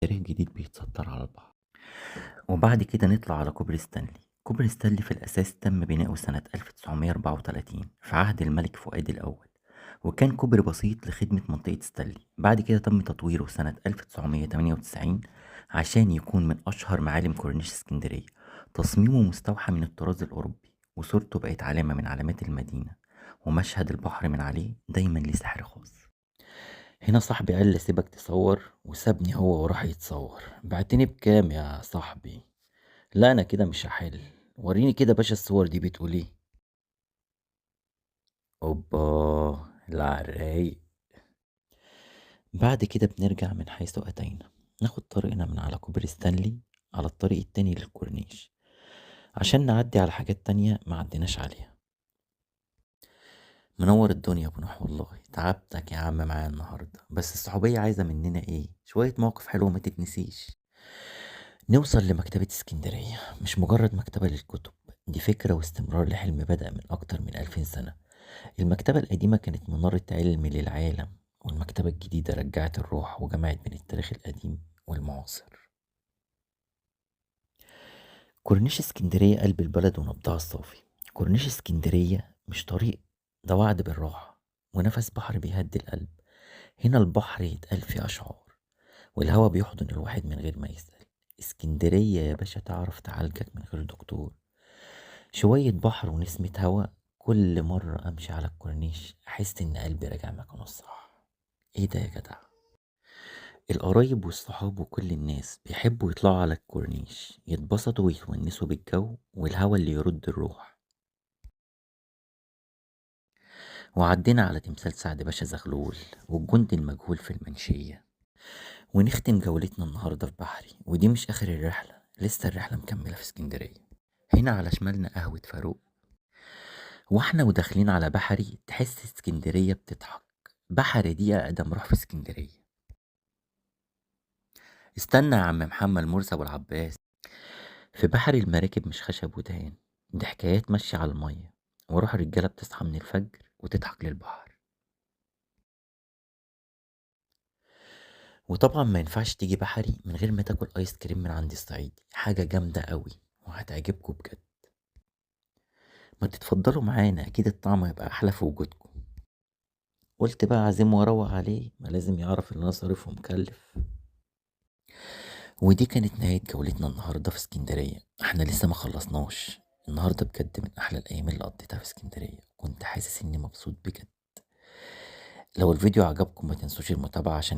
تاريخ جديد بيتسطر على البحر. وبعد كده نطلع على كوبري ستانلي. كوبري ستانلي في الأساس تم بناؤه سنة 1934 في عهد الملك فؤاد الأول، وكان كوبري بسيط لخدمة منطقة ستانلي. بعد كده تم تطويره سنة 1998 عشان يكون من أشهر معالم كورنيش اسكندرية. تصميمه مستوحى من الطراز الأوروبي، وصورته بقت علامة من علامات المدينة، ومشهد البحر من عليه دايما ليه سحر خاص. هنا صاحبي قال لي سيبك تصور، وسابني هو وراح يتصور. بعتني بكام يا صاحبي؟ لا انا كده مش هحل. وريني كده باشا الصور دي بتقول ايه. اوبا، لا على الرايق. بعد كده بنرجع من حيث اتينا، ناخد طريقنا من على كوبري ستانلي على الطريق التاني للكورنيش، عشان نعدي على حاجات تانية ما عديناش عليها. منور الدنيا يا ابو نوح، والله تعبتك يا عم معايا النهارده، بس الصحوبية عايزة مننا ايه؟ شوية مواقف حلوة ما تتنسيش. نوصل لمكتبة اسكندرية، مش مجرد مكتبة للكتب، دي فكرة واستمرار لحلم بدأ من أكتر من 2000 سنة. المكتبة القديمة كانت منارة علم للعالم، والمكتبة الجديدة رجعت الروح وجمعت بين التاريخ القديم والمعاصر. كورنيش اسكندرية قلب البلد ونبضها الصافي. كورنيش اسكندرية مش طريق، ده وعد بالراحة ونفس بحر بيهدي القلب. هنا البحر يتقال فيه أشعار، والهوا بيحضن الواحد من غير ما يسأل. اسكندرية يا باشا تعرف تعالجك من غير دكتور. شوية بحر ونسمة هوا، كل مرة أمشي على الكورنيش أحس إن قلبي راجع مكانه الصح. إيه ده يا جدع؟ القرايب والصحاب وكل الناس بيحبوا يطلعوا على الكورنيش يتبسطوا ويتونسوا بالجو والهوا اللي يرد الروح. وعدينا على تمثال سعد باشا زغلول والجندي المجهول في المنشية. ونختم جولتنا النهاردة في بحري، ودي مش آخر الرحلة، لسه الرحلة مكملة في اسكندرية. هنا على شمالنا قهوة فاروق، واحنا وداخلين على بحري تحس اسكندرية بتضحك. بحري دي أقدم روح في اسكندرية. استنى يا عم محمد مرسي أبو العباس، في بحري المراكب مش خشب ودهان، دي حكايات ماشية على المية، وروح الرجالة بتصحى من الفجر وتضحك للبحر. وطبعا ما ينفعش تيجي بحري من غير ما تاكل آيس كريم من عند الصعيدي، حاجة جامدة قوي وهتعجبكم بجد. ما تتفضلوا معانا، أكيد الطعم هيبقى أحلى في وجودكم. قلت بقى عزيم واروق عليه، ما لازم يعرف ان انا صارف ومكلف. ودي كانت نهاية جولتنا النهاردة في اسكندرية، احنا لسه ما خلصناش. النهاردة بجد من احلى الايام اللي قضيتها في اسكندرية، كنت حاسس اني مبسوط بجد. لو الفيديو عجبكم ما تنسوش المتابعة عشان